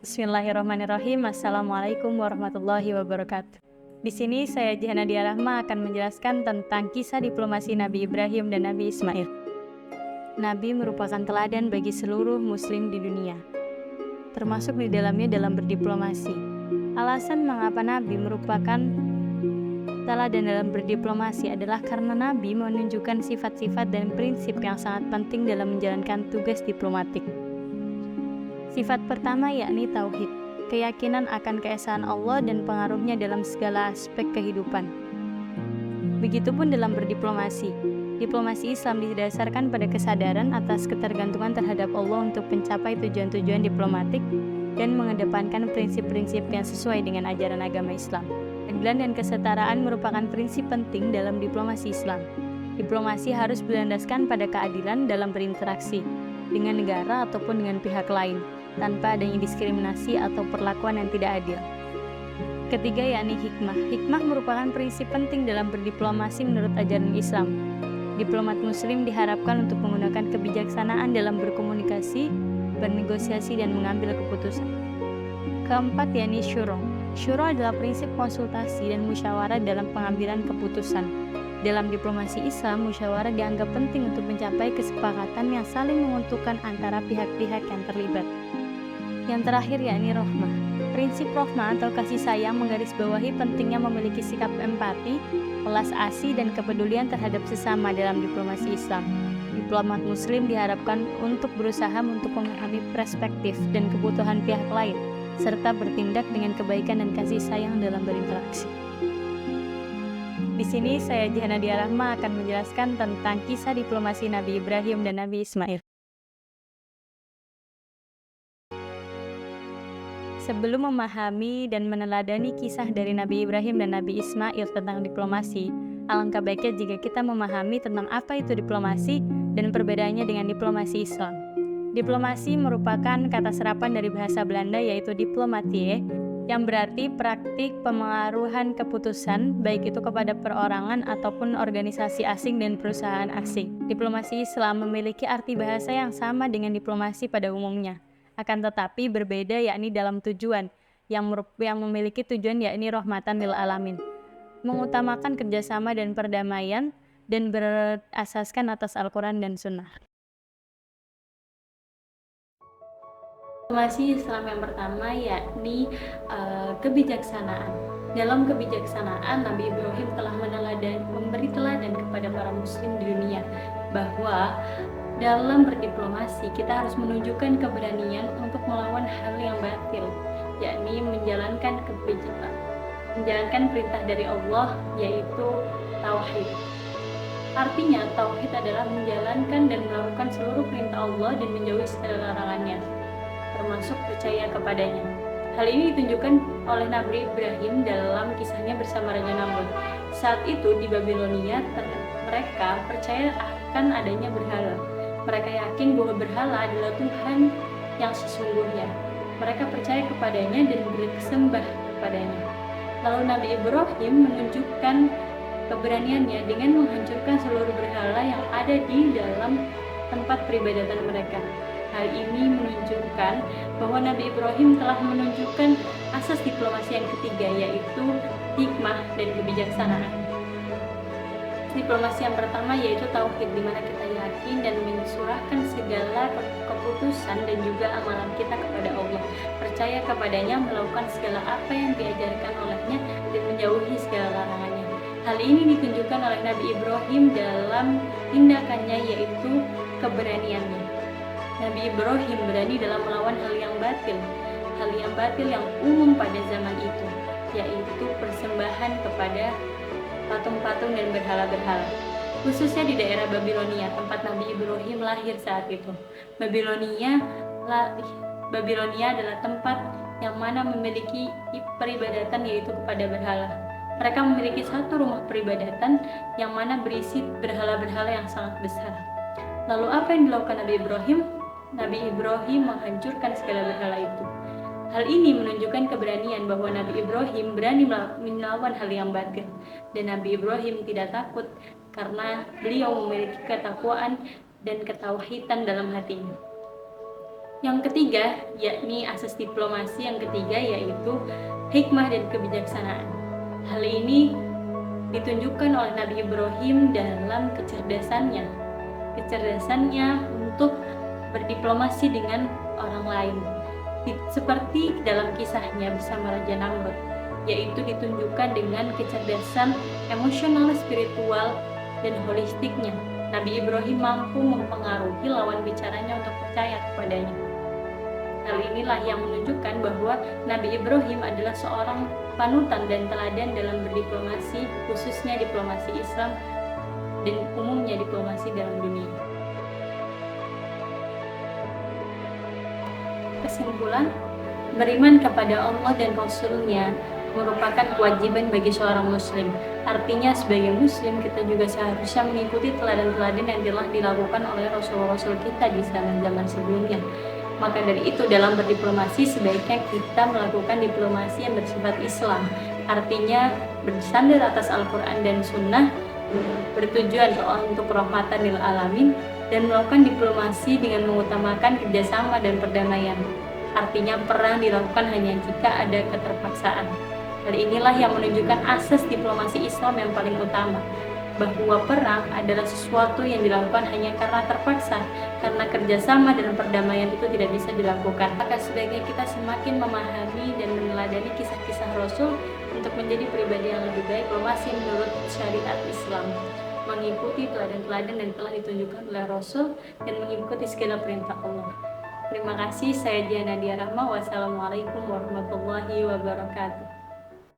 Bismillahirrahmanirrahim. Assalamualaikum warahmatullahi wabarakatuh. Di sini saya Jihana Nadia Rahma akan menjelaskan tentang kisah diplomasi Nabi Ibrahim dan Nabi Ismail. Nabi merupakan teladan bagi seluruh muslim di dunia, termasuk di dalamnya dalam berdiplomasi. Alasan mengapa Nabi merupakan teladan dalam berdiplomasi adalah karena Nabi menunjukkan sifat-sifat dan prinsip yang sangat penting dalam menjalankan tugas diplomatik. Sifat pertama yakni tauhid, keyakinan akan keesaan Allah dan pengaruhnya dalam segala aspek kehidupan. Begitupun dalam berdiplomasi. Diplomasi Islam didasarkan pada kesadaran atas ketergantungan terhadap Allah untuk mencapai tujuan-tujuan diplomatik dan mengedepankan prinsip-prinsip yang sesuai dengan ajaran agama Islam. Keadilan dan kesetaraan merupakan prinsip penting dalam diplomasi Islam. Diplomasi harus berlandaskan pada keadilan dalam berinteraksi dengan negara ataupun dengan pihak lain, tanpa adanya diskriminasi atau perlakuan yang tidak adil. Ketiga yakni hikmah. Hikmah merupakan prinsip penting dalam berdiplomasi menurut ajaran Islam. Diplomat muslim diharapkan untuk menggunakan kebijaksanaan dalam berkomunikasi, bernegosiasi, dan mengambil keputusan. Keempat yakni syuro. Syuro adalah prinsip konsultasi dan musyawarah dalam pengambilan keputusan. Dalam diplomasi Islam, musyawarah dianggap penting untuk mencapai kesepakatan yang saling menguntungkan antara pihak-pihak yang terlibat. Yang terakhir yakni rohmah. Prinsip rohmah atau kasih sayang menggarisbawahi pentingnya memiliki sikap empati, welas asih, dan kepedulian terhadap sesama dalam diplomasi Islam. Diplomat muslim diharapkan untuk berusaha untuk memahami perspektif dan kebutuhan pihak lain, serta bertindak dengan kebaikan dan kasih sayang dalam berinteraksi. Di sini saya Jihana Nadia Rahma akan menjelaskan tentang kisah diplomasi Nabi Ibrahim dan Nabi Ismail. Sebelum memahami dan meneladani kisah dari Nabi Ibrahim dan Nabi Ismail tentang diplomasi, alangkah baiknya jika kita memahami tentang apa itu diplomasi dan perbedaannya dengan diplomasi Islam. Diplomasi merupakan kata serapan dari bahasa Belanda yaitu diplomatie, yang berarti praktik pemengaruhan keputusan baik itu kepada perorangan ataupun organisasi asing dan perusahaan asing. Diplomasi Islam memiliki arti bahasa yang sama dengan diplomasi pada umumnya, akan tetapi berbeda yakni dalam tujuan yang memiliki tujuan yakni rahmatan lil alamin, mengutamakan kerjasama dan perdamaian dan berasaskan atas Al-Quran dan Sunnah. Diplomasi Islam yang pertama yakni kebijaksanaan. Dalam kebijaksanaan, Nabi Ibrahim telah memberi teladan kepada para muslim di dunia bahwa dalam berdiplomasi kita harus menunjukkan keberanian untuk melawan hal yang batil, yakni menjalankan perintah dari Allah yaitu tauhid. Artinya tauhid adalah menjalankan dan melakukan seluruh perintah Allah dan menjauhi segala larangannya, termasuk percaya kepadanya. Hal ini ditunjukkan oleh Nabi Ibrahim dalam kisahnya bersama Raja Namrud. Saat itu di Babilonia, mereka percaya akan adanya berhala. Mereka yakin bahwa berhala adalah Tuhan yang sesungguhnya. Mereka percaya kepadanya dan bersembah kepadanya. Lalu Nabi Ibrahim menunjukkan keberaniannya dengan menghancurkan seluruh berhala yang ada di dalam tempat peribadatan mereka. Hal ini menunjukkan bahwa Nabi Ibrahim telah menunjukkan asas diplomasi yang ketiga, yaitu hikmah dan kebijaksanaan. Diplomasi yang pertama yaitu tauhid, di mana kita yakin dan mensurahkan segala keputusan dan juga amalan kita kepada Allah, percaya kepadanya, melakukan segala apa yang diajarkan olehnya dan menjauhi segala larangannya. Hal ini ditunjukkan oleh Nabi Ibrahim dalam tindakannya yaitu keberaniannya. Nabi Ibrahim berani dalam melawan hal yang batil yang umum pada zaman itu, yaitu persembahan kepada patung-patung dan berhala-berhala, khususnya di daerah Babilonia, tempat Nabi Ibrahim lahir saat itu. Babilonia adalah tempat yang mana memiliki peribadatan yaitu kepada berhala. Mereka memiliki satu rumah peribadatan yang mana berisi berhala-berhala yang sangat besar. Lalu apa yang dilakukan Nabi Ibrahim? Nabi Ibrahim menghancurkan segala berhala itu. Hal ini menunjukkan keberanian bahwa Nabi Ibrahim berani melawan hal yang batil, dan Nabi Ibrahim tidak takut karena beliau memiliki ketakwaan dan ketauhidan dalam hatinya. Yang ketiga, yakni asas diplomasi yang ketiga, yaitu hikmah dan kebijaksanaan. Hal ini ditunjukkan oleh Nabi Ibrahim dalam kecerdasannya untuk berdiplomasi dengan orang lain. Seperti dalam kisahnya bersama Raja Namrud, yaitu ditunjukkan dengan kecerdasan emosional, spiritual, dan holistiknya. Nabi Ibrahim mampu mempengaruhi lawan bicaranya untuk percaya kepadanya. Hal inilah yang menunjukkan bahwa Nabi Ibrahim adalah seorang panutan dan teladan dalam berdiplomasi, khususnya diplomasi Islam dan umumnya diplomasi dalam dunia. Kesimpulan, beriman kepada Allah dan Rasul-Nya merupakan kewajiban bagi seorang muslim. Artinya sebagai muslim kita juga seharusnya mengikuti teladan-teladan yang telah dilakukan oleh Rasul-Rasul kita di zaman-zaman sebelumnya. Maka dari itu dalam berdiplomasi sebaiknya kita melakukan diplomasi yang bersifat Islam. Artinya bersandar atas Al-Quran dan Sunnah, bertujuan untuk rahmatan lil alamin, dan melakukan diplomasi dengan mengutamakan kerjasama dan perdamaian. Artinya perang dilakukan hanya jika ada keterpaksaan. Hal inilah yang menunjukkan asas diplomasi Islam yang paling utama, bahwa perang adalah sesuatu yang dilakukan hanya karena terpaksa, karena kerjasama dan perdamaian itu tidak bisa dilakukan. Maka sebaiknya kita semakin memahami dan meneladani kisah-kisah Rasul untuk menjadi pribadi yang lebih baik, diplomasi menurut syariat Islam, mengikuti teladan-teladan yang telah ditunjukkan oleh Rasul, dan mengikuti segala perintah Allah. Terima kasih, saya Diana Diarahma. Wassalamualaikum warahmatullahi wabarakatuh.